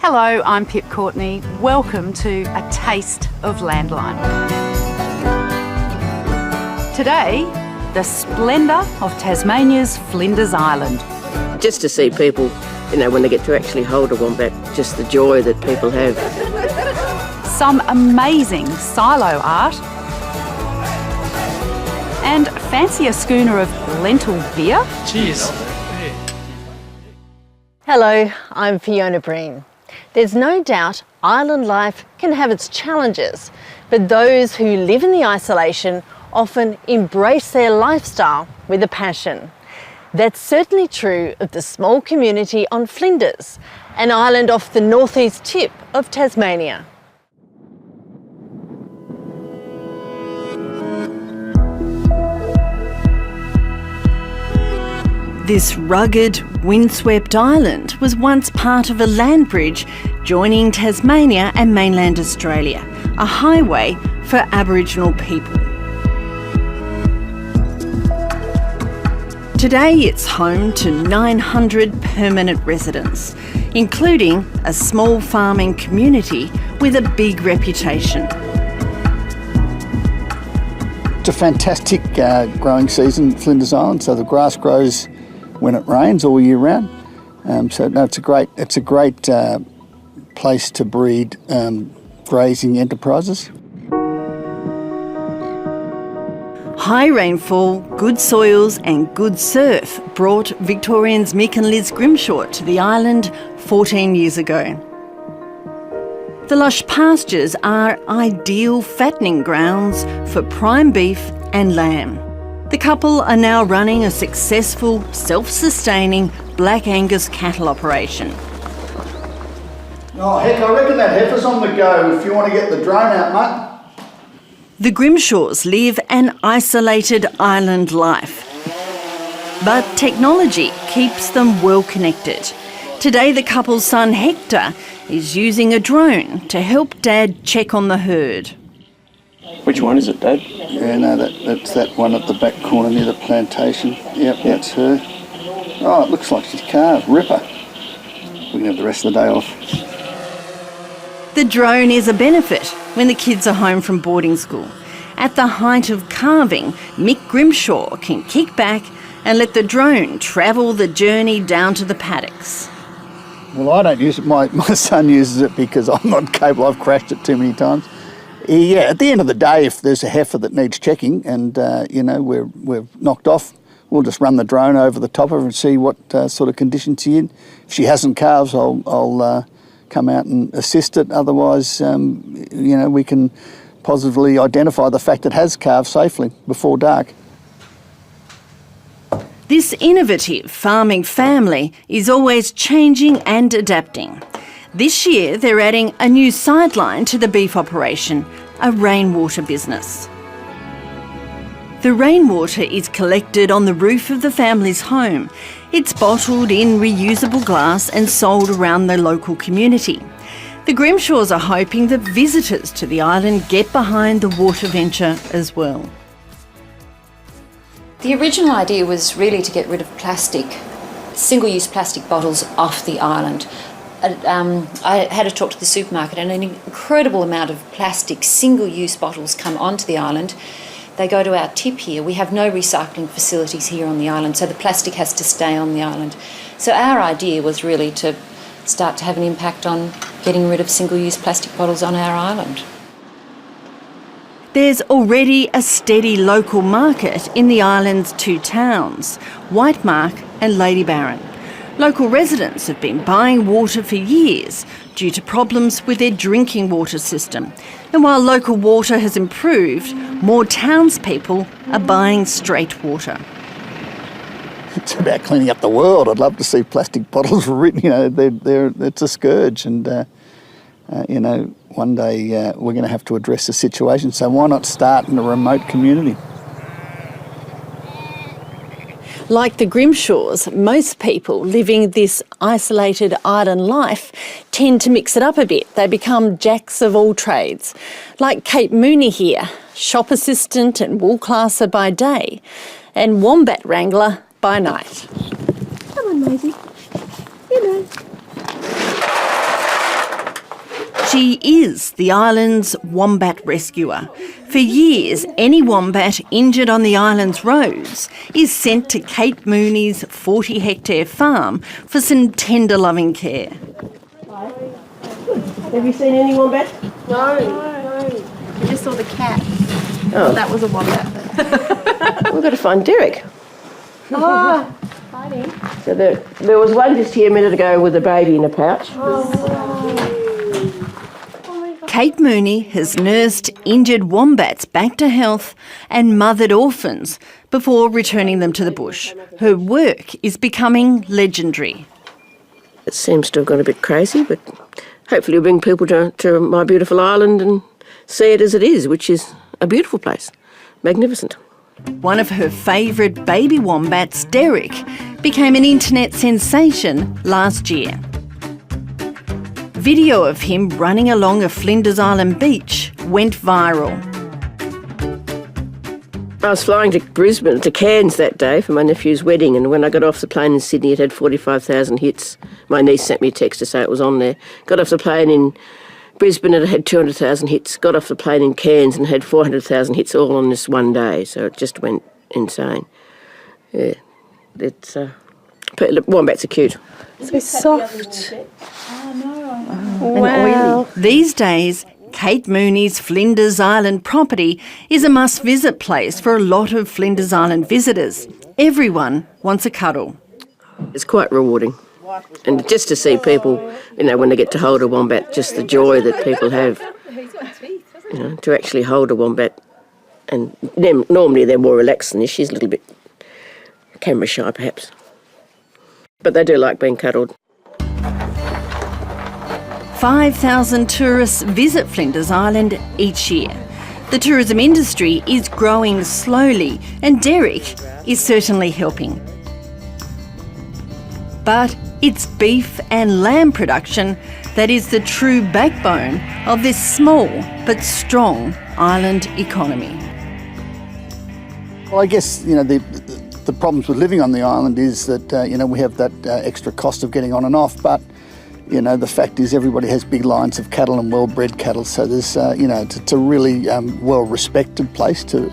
Hello, I'm Pip Courtney. Welcome to A Taste of Landline. Today, the splendour of Tasmania's Flinders Island. Just to see people, when they get to actually hold a wombat, just the joy that people have. Some amazing silo art. And fancy a schooner of lentil beer. Cheers. Hello, I'm Fiona Breen. There's no doubt island life can have its challenges, but those who live in the isolation often embrace their lifestyle with a passion. That's certainly true of the small community on Flinders, an island off the northeast tip of Tasmania. This rugged, windswept island was once part of a land bridge joining Tasmania and mainland Australia, a highway for Aboriginal people. Today it's home to 900 permanent residents, including a small farming community with a big reputation. It's a fantastic growing season at Flinders Island, so the grass grows when it rains all year round. It's a great place to breed grazing enterprises. High rainfall, good soils and good surf brought Victorians Mick and Liz Grimshaw to the island 14 years ago. The lush pastures are ideal fattening grounds for prime beef and lamb. The couple are now running a successful, self-sustaining Black Angus cattle operation. Oh heck, I reckon that heifer's on the go if you want to get the drone out, mate. The Grimshaws live an isolated island life. But technology keeps them well connected. Today the couple's son Hector is using a drone to help Dad check on the herd. Which one is it, Dad? Yeah, no, that's that one at the back corner near the plantation. Yep, that's her. Oh, it looks like she's calved. Ripper. We can have the rest of the day off. The drone is a benefit when the kids are home from boarding school. At the height of calving, Mick Grimshaw can kick back and let the drone travel the journey down to the paddocks. Well, I don't use it. My son uses it because I'm not capable. I've crashed it too many times. Yeah, at the end of the day, if there's a heifer that needs checking and, we're knocked off, we'll just run the drone over the top of her and see what sort of condition she's in. If she hasn't calves, I'll come out and assist it. Otherwise, we can positively identify the fact it has calved safely before dark. This innovative farming family is always changing and adapting. This year, they're adding a new sideline to the beef operation, a rainwater business. The rainwater is collected on the roof of the family's home. It's bottled in reusable glass and sold around the local community. The Grimshaws are hoping that visitors to the island get behind the water venture as well. The original idea was really to get rid of plastic, single-use plastic bottles off the island. I had a talk to the supermarket and an incredible amount of plastic single-use bottles come onto the island. They go to our tip here. We have no recycling facilities here on the island, so the plastic has to stay on the island. So our idea was really to start to have an impact on getting rid of single-use plastic bottles on our island. There's already a steady local market in the island's two towns, Whitemark and Lady Barron. Local residents have been buying water for years due to problems with their drinking water system. And while local water has improved, more townspeople are buying straight water. It's about cleaning up the world. I'd love to see plastic bottles written. It's a scourge, and one day we're going to have to address the situation. So why not start in a remote community? Like the Grimshaws, most people living this isolated island life tend to mix it up a bit. They become jacks of all trades. Like Kate Mooney here, shop assistant and wool classer by day, and wombat wrangler by night. Come on, Maisie. You know. She is the island's wombat rescuer. For years, any wombat injured on the island's roads is sent to Kate Mooney's 40-hectare farm for some tender loving care. Have you seen any wombat? No. I just saw the cat. Oh. That was a wombat. We've got to find Derek. Oh, hiding. So there was one just here a minute ago with a baby in a pouch. Kate Mooney has nursed injured wombats back to health and mothered orphans before returning them to the bush. Her work is becoming legendary. It seems to have gone a bit crazy, but hopefully it'll bring people to my beautiful island and see it as it is, which is a beautiful place. Magnificent. One of her favourite baby wombats, Derek, became an internet sensation last year. Video of him running along a Flinders Island beach went viral. I was flying to Cairns that day for my nephew's wedding, and when I got off the plane in Sydney, it had 45,000 hits. My niece sent me a text to say it was on there. Got off the plane in Brisbane and it had 200,000 hits. Got off the plane in Cairns and had 400,000 hits all on this one day, so it just went insane. Yeah, it's wombats are cute. So soft. Wow. These days, Kate Mooney's Flinders Island property is a must-visit place for a lot of Flinders Island visitors. Everyone wants a cuddle. It's quite rewarding. And just to see people, when they get to hold a wombat, just the joy that people have, to actually hold a wombat. And normally they're more relaxed than this. She's a little bit camera shy, perhaps. But they do like being cuddled. 5,000 tourists visit Flinders Island each year. The tourism industry is growing slowly, and Derek is certainly helping. But it's beef and lamb production that is the true backbone of this small but strong island economy. Well, I guess, the problems with living on the island is that, we have that extra cost of getting on and off, but, the fact is everybody has big lines of cattle and well-bred cattle, so there's, it's a really well-respected place to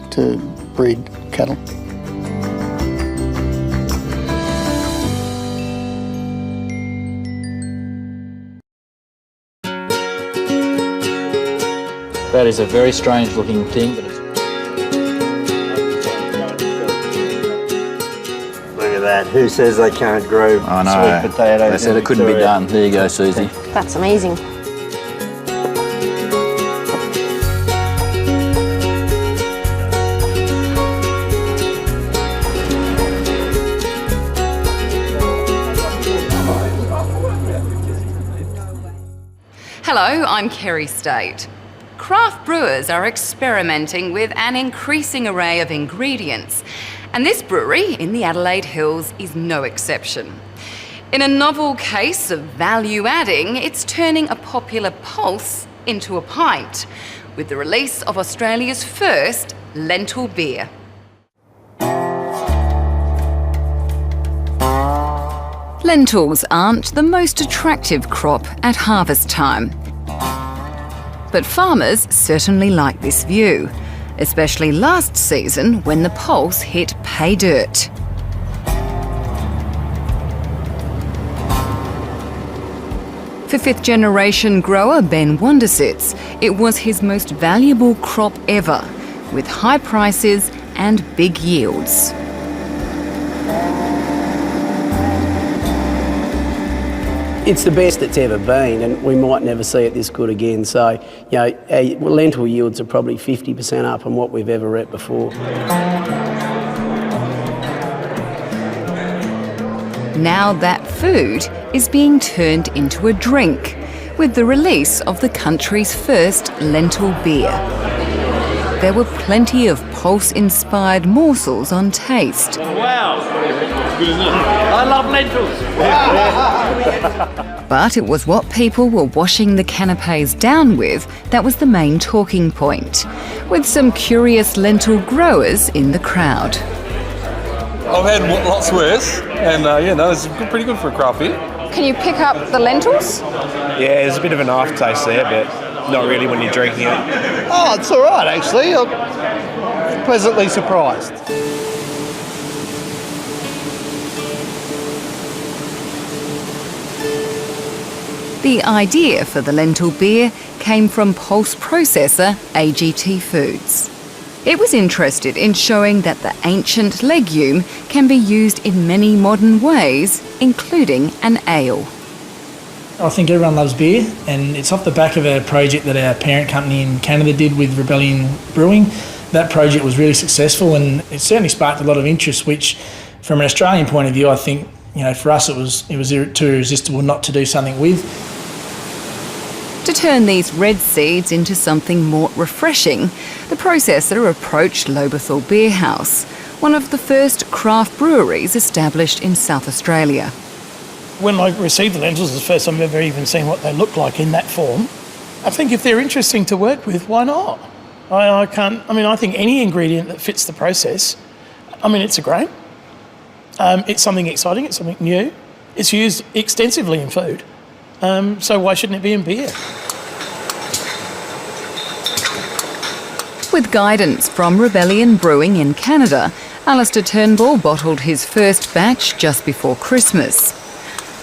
breed cattle. That is a very strange looking thing, but it's... Look at that. Who says they can't grow sweet potatoes? They said it couldn't be done. There you go, Susie. That's amazing. Hello, I'm Kerry State. Craft brewers are experimenting with an increasing array of ingredients, and this brewery in the Adelaide Hills is no exception. In a novel case of value adding, it's turning a popular pulse into a pint, with the release of Australia's first lentil beer. Lentils aren't the most attractive crop at harvest time. But farmers certainly like this view, especially last season when the pulse hit pay dirt. For fifth-generation grower Ben Wondersits, it was his most valuable crop ever, with high prices and big yields. It's the best it's ever been, and we might never see it this good again. So, our lentil yields are probably 50% up on what we've ever reaped before. Now that food is being turned into a drink, with the release of the country's first lentil beer. There were plenty of pulse-inspired morsels on taste. Wow! Good, isn't it? I love lentils! But it was what people were washing the canapes down with that was the main talking point, with some curious lentil growers in the crowd. I've had lots worse, and it's pretty good for a craft beer. Can you pick up the lentils? Yeah, there's a bit of an aftertaste there, but not really when you're drinking it. Oh, it's all right, actually. I'm pleasantly surprised. The idea for the lentil beer came from pulse processor AGT Foods. It was interested in showing that the ancient legume can be used in many modern ways, including an ale. I think everyone loves beer, and it's off the back of a project that our parent company in Canada did with Rebellion Brewing. That project was really successful, and it certainly sparked a lot of interest, which from an Australian point of view, I think, for us it was too irresistible not to do something with. To turn these red seeds into something more refreshing, the processor approached Lobethal Beer House, one of the first craft breweries established in South Australia. When I received the lentils, it was the first time I've ever even seen what they look like in that form. I think if they're interesting to work with, why not? I think any ingredient that fits the process, it's a grain. It's something exciting, it's something new. It's used extensively in food. So why shouldn't it be in beer? With guidance from Rebellion Brewing in Canada, Alistair Turnbull bottled his first batch just before Christmas.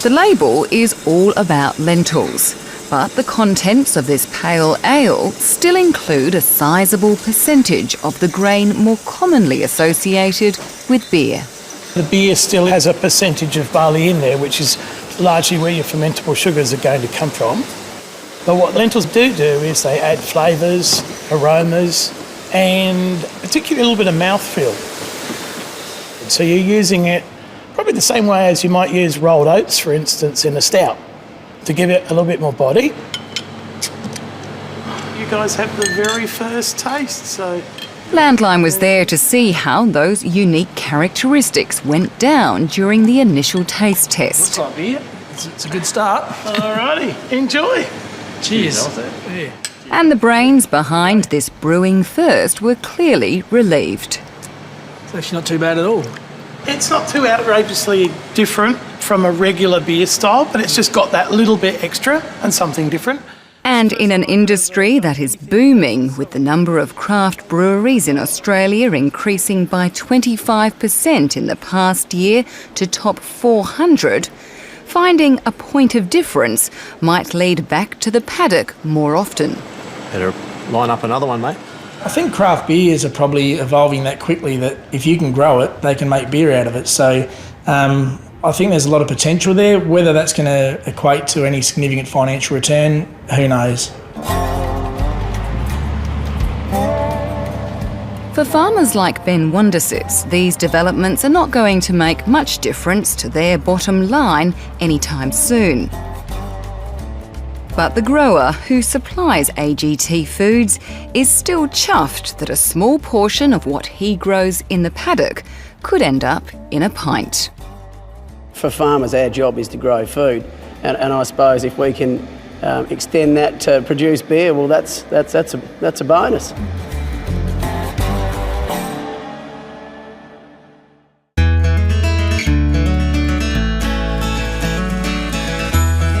The label is all about lentils, but the contents of this pale ale still include a sizable percentage of the grain more commonly associated with beer. The beer still has a percentage of barley in there, which is largely where your fermentable sugars are going to come from. But what lentils do is they add flavours, aromas, and particularly a little bit of mouthfeel. So you're using it probably the same way as you might use rolled oats, for instance, in a stout, to give it a little bit more body. You guys have the very first taste, so... Landline was there to see how those unique characteristics went down during the initial taste test. Looks like beer. It's a good start. Alrighty, enjoy. Cheers. Yeah. And the brains behind this brewing first were clearly relieved. It's actually not too bad at all. It's not too outrageously different from a regular beer style, but it's just got that little bit extra and something different. And in an industry that is booming, with the number of craft breweries in Australia increasing by 25% in the past year to top 400, finding a point of difference might lead back to the paddock more often. Better line up another one, mate. I think craft beers are probably evolving that quickly that if you can grow it, they can make beer out of it. So I think there's a lot of potential there. Whether that's going to equate to any significant financial return, who knows? For farmers like Ben Wondersits, these developments are not going to make much difference to their bottom line anytime soon. But the grower who supplies AGT Foods is still chuffed that a small portion of what he grows in the paddock could end up in a pint. For farmers, our job is to grow food, and I suppose if we can extend that to produce beer, well, that's a bonus.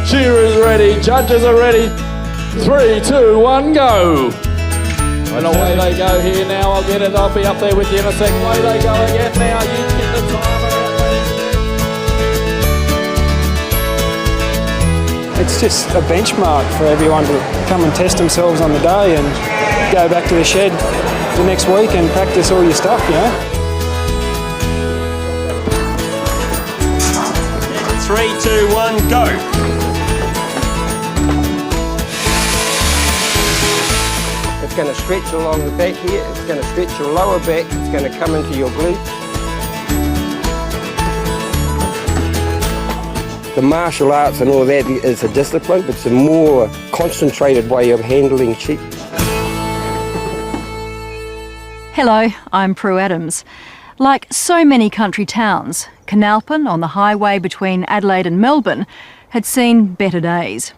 Cheer is ready, judges are ready. 3, 2, 1, go. And away they go here now. I'll get it. I'll be up there with you in a sec. Away they go again now. You get the timer out there. It's just a benchmark for everyone to come and test themselves on the day and go back to the shed the next week and practice all your stuff, 3, 2, 1, go. It's going to stretch along the back here, it's going to stretch your lower back, it's going to come into your glutes. The martial arts and all that is a discipline, but it's a more concentrated way of handling sheep. Hello, I'm Prue Adams. Like so many country towns, Canalpin on the highway between Adelaide and Melbourne had seen better days.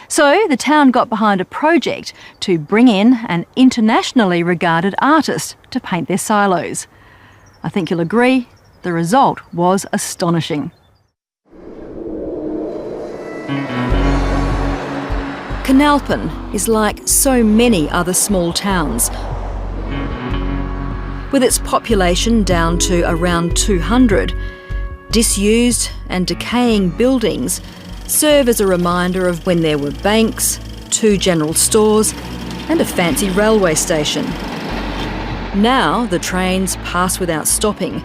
So the town got behind a project to bring in an internationally regarded artist to paint their silos. I think you'll agree, the result was astonishing. Canalpin is like so many other small towns. With its population down to around 200, disused and decaying buildings serve as a reminder of when there were banks, 2 general stores and a fancy railway station. Now the trains pass without stopping.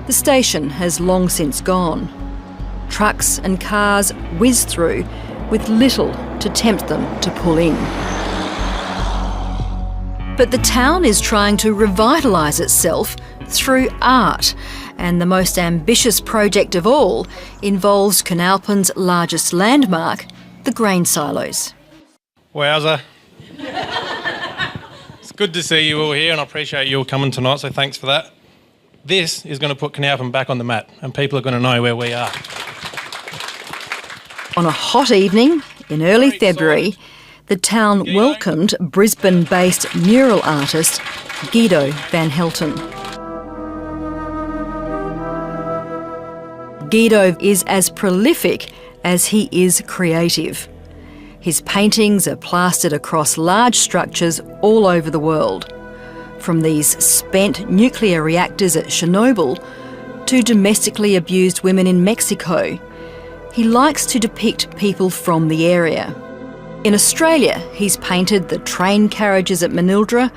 The station has long since gone. Trucks and cars whiz through with little to tempt them to pull in. But the town is trying to revitalise itself through art, and the most ambitious project of all involves Canalpin's largest landmark, the grain silos. Wowza. It's good to see you all here, and I appreciate you all coming tonight, so thanks for that. This is going to put Canalpin back on the map, and people are going to know where we are. On a hot evening in early February, the town welcomed Brisbane-based mural artist Guido van Helten. Guido is as prolific as he is creative. His paintings are plastered across large structures all over the world, from these spent nuclear reactors at Chernobyl to domestically abused women in Mexico. He likes to depict people from the area. In Australia, he's painted the train carriages at Manildra,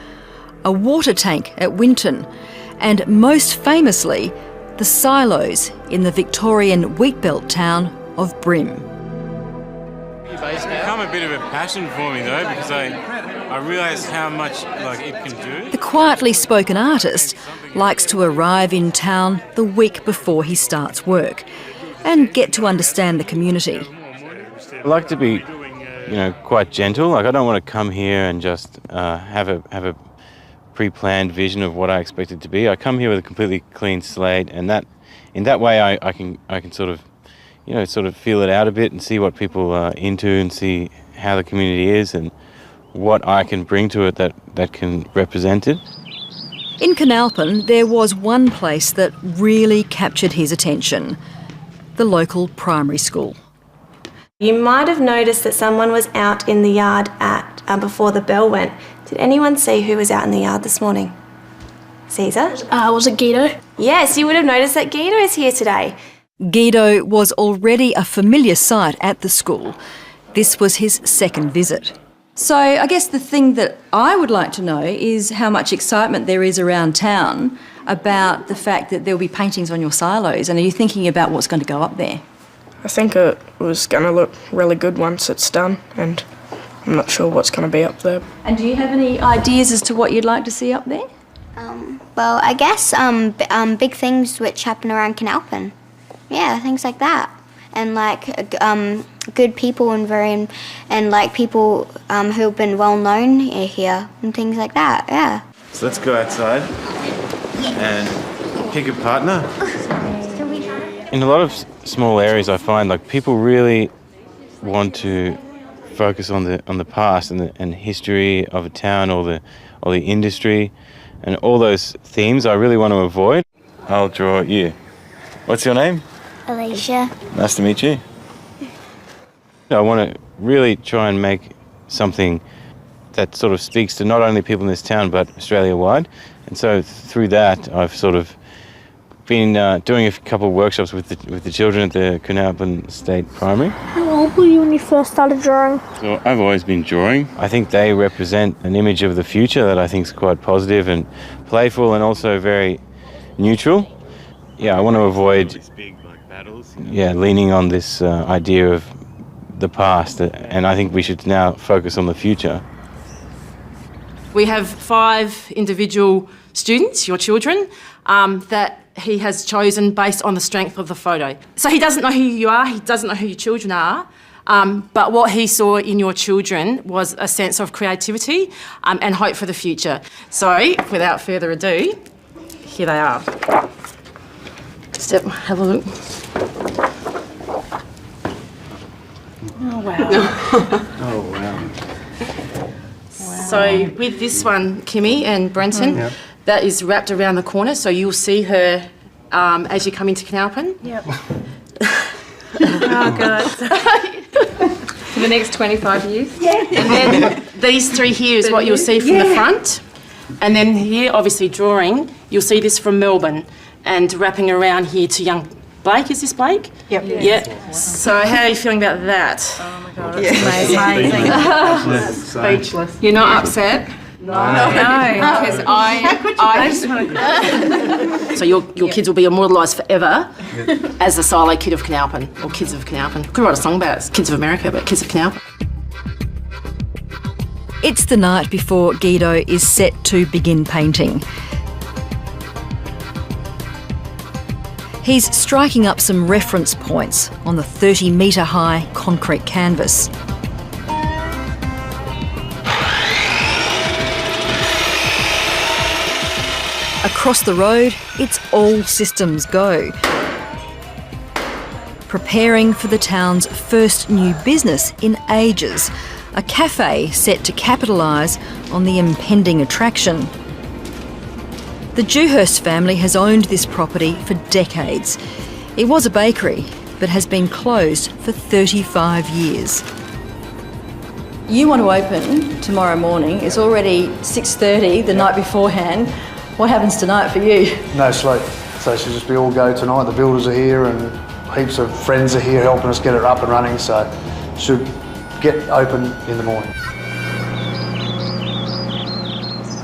a water tank at Winton, and most famously, the silos in the Victorian wheatbelt town of Brim. It's become a bit of a passion for me though, because I realise how much it can do. The quietly spoken artist likes to arrive in town the week before he starts work and get to understand the community. I like to be, quite gentle. I don't want to come here and just have a pre-planned vision of what I expect it to be. I come here with a completely clean slate, and in that way I can sort of feel it out a bit and see what people are into and see how the community is and what I can bring to it that can represent it. In Canalpin, there was one place that really captured his attention: the local primary school. You might have noticed that someone was out in the yard before the bell went. Did anyone see who was out in the yard this morning? Caesar? Was it Guido? Yes, you would have noticed that Guido is here today. Guido was already a familiar sight at the school. This was his second visit. So I guess the thing that I would like to know is how much excitement there is around town about the fact that there'll be paintings on your silos, and are you thinking about what's going to go up there? I think it was going to look really good once it's done, and I'm not sure what's going to be up there. And do you have any ideas as to what you'd like to see up there? Well, I guess big things which happen around Canalpin. Yeah, things like that. And good people and people who've been well known here and things like that, yeah. So let's go outside and pick a partner. In a lot of small areas I find people really want to focus on the past and history of a town or the industry, and all those themes I really want to avoid. I'll draw you. What's your name? Alicia. Nice to meet you. I want to really try and make something that sort of speaks to not only people in this town but Australia-wide, and so through that I've sort of been doing a couple of workshops with the children at the Canalpin State Primary. How old were you when you first started drawing? So I've always been drawing. I think they represent an image of the future that I think is quite positive and playful and also very neutral. Yeah, I want to avoid leaning on this idea of the past, and I think we should now focus on the future. We have 5 individual students, your children, that he has chosen based on the strength of the photo. So he doesn't know who you are, he doesn't know who your children are, but what he saw in your children was a sense of creativity and hope for the future. So, without further ado, here they are. Step, have a look. Oh, wow. Oh, wow. So with this one, Kimmy and Brenton, that is wrapped around the corner, so you'll see her as you come into Canalpin. Yep. Oh, God. For the next 25 years. Yeah. And then these three here is what you'll see from the front. And then here, obviously drawing, you'll see this from Melbourne and wrapping around here to young Blake. Is this Blake? Yep. Yeah. So how are you feeling about that? Oh my God, it's amazing. Speechless. You're not upset? No, because I just want to. So your kids will be immortalised forever as the silo kid of Canalpin, or kids of Canalpin. Could write a song about it. It's Kids of America, but kids of Canalpin. It's the night before Guido is set to begin painting. He's striking up some reference points on the 30-metre high concrete canvas. Across the road, it's all systems go. Preparing for the town's first new business in ages, a cafe set to capitalise on the impending attraction. The Dewhurst family has owned this property for decades. It was a bakery, but has been closed for 35 years. You want to open tomorrow morning. It's already 6:30 the night beforehand. What happens tonight for you? No sleep. So it should just be all go tonight. The builders are here and heaps of friends are here helping us get it up and running, so should get open in the morning.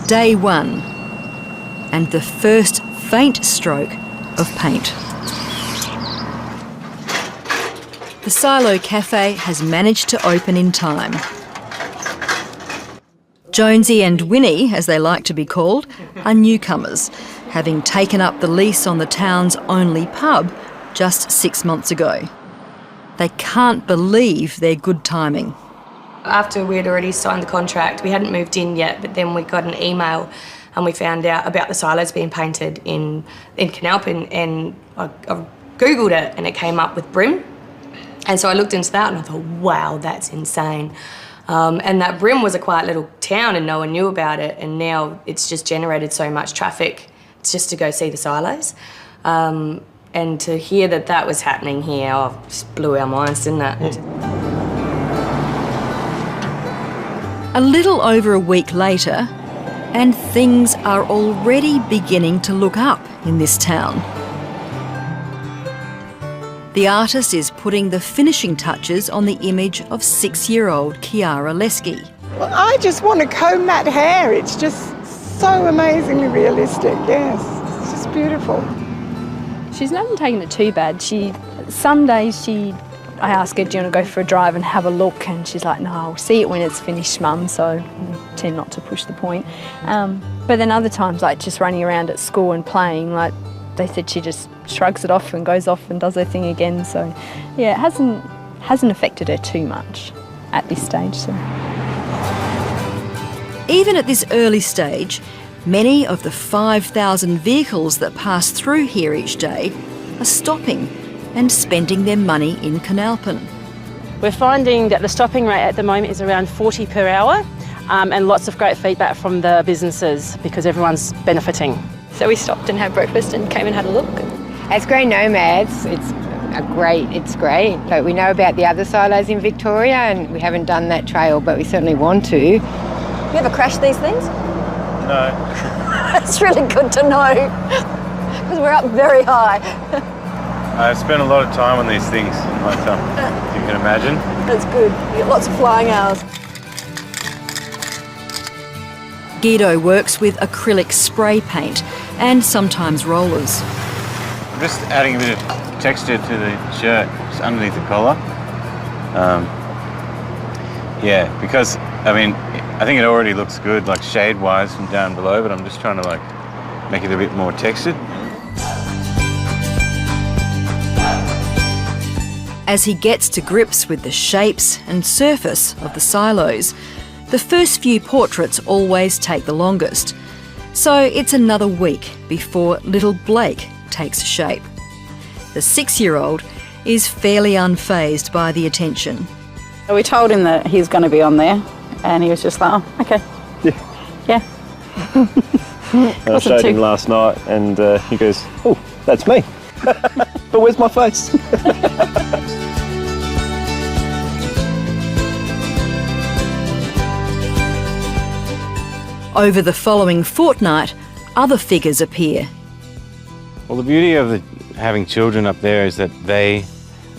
Day one, and the first faint stroke of paint. The Silo Cafe has managed to open in time. Jonesy and Winnie, as they like to be called, are newcomers, having taken up the lease on the town's only pub just 6 months ago. They can't believe their good timing. After we'd already signed the contract, we hadn't moved in yet, but then we got an email and we found out about the silos being painted in Canalpin, and I Googled it and it came up with Brim. And so I looked into that and I thought, wow, that's insane. And that Brim was a quiet little town and no one knew about it, and now it's just generated so much traffic just to go see the silos. And to hear that that was happening here, just blew our minds, didn't it? A little over a week later, and things are already beginning to look up in this town. The artist is putting the finishing touches on the image of 6-year-old Kiara Lesky. Well, I just want to comb that hair. It's just so amazingly realistic, yes. It's just beautiful. She's never taken it too bad. Some days I ask her, do you want to go for a drive and have a look? And she's like, no, I'll see it when it's finished, Mum, so I tend not to push the point. But then other times, like just running around at school and playing, like they said she just shrugs it off and goes off and does her thing again. So yeah, it hasn't affected her too much at this stage. So. Even at this early stage, many of the 5,000 vehicles that pass through here each day are stopping and spending their money in Canalpin. We're finding that the stopping rate at the moment is around 40 per hour, and lots of great feedback from the businesses because everyone's benefiting. So we stopped and had breakfast and came and had a look. As grey nomads, it's great. Like, we know about the other silos in Victoria and we haven't done that trail, but we certainly want to. You ever crashed these things? No. That's really good to know, because we're up very high. I've spent a lot of time on these things in my time, you can imagine. That's good. You get lots of flying hours. Guido works with acrylic spray paint and sometimes rollers. I'm just adding a bit of texture to the shirt, just underneath the collar. Yeah, because, I mean, I think it already looks good, like shade-wise from down below, but I'm just trying to, like, make it a bit more textured. As he gets to grips with the shapes and surface of the silos, the first few portraits always take the longest. So it's another week before little Blake takes shape. The 6-year-old is fairly unfazed by the attention. We told him that he's going to be on there, and he was just like, oh, okay. Yeah. I showed him last night, and he goes, oh, that's me. But where's my face? Over the following fortnight, other figures appear. Well, the beauty of having children up there is that they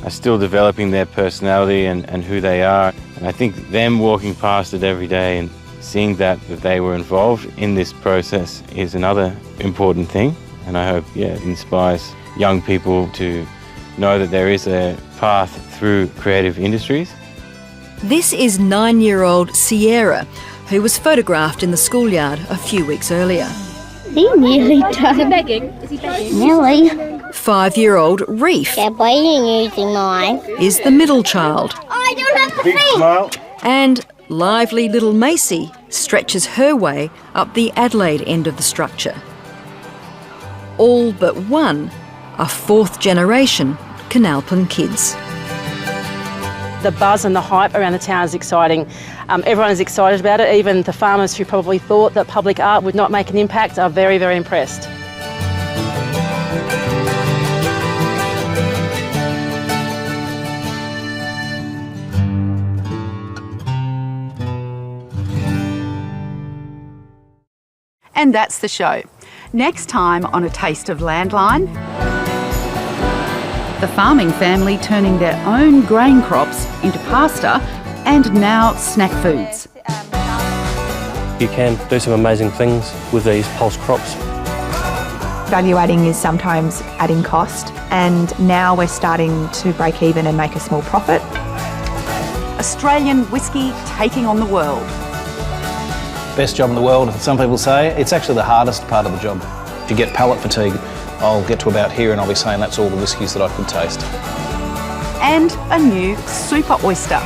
are still developing their personality and who they are. And I think them walking past it every day and seeing that they were involved in this process is another important thing. And I hope, it inspires young people to know that there is a path through creative industries. This is 9-year-old Sierra, who was photographed in the schoolyard a few weeks earlier. He nearly died. Is he begging? Is he begging? Nearly. 5-year-old Reef using mine. is the middle child. I don't have the Big feet. smile. And lively little Macy stretches her way up the Adelaide end of the structure. All but one are fourth-generation Canalpan kids. The buzz and the hype around the town is exciting. Everyone is excited about it. Even the farmers who probably thought that public art would not make an impact are very, very impressed. And that's the show. Next time on A Taste of Landline, the farming family turning their own grain crops into pasta and now snack foods. You can do some amazing things with these pulse crops. Value adding is sometimes adding cost, and now we're starting to break even and make a small profit. Australian whisky taking on the world. Best job in the world, some people say. It's actually the hardest part of the job. If you get palate fatigue, I'll get to about here and I'll be saying that's all the whiskies that I could taste. And a new super oyster.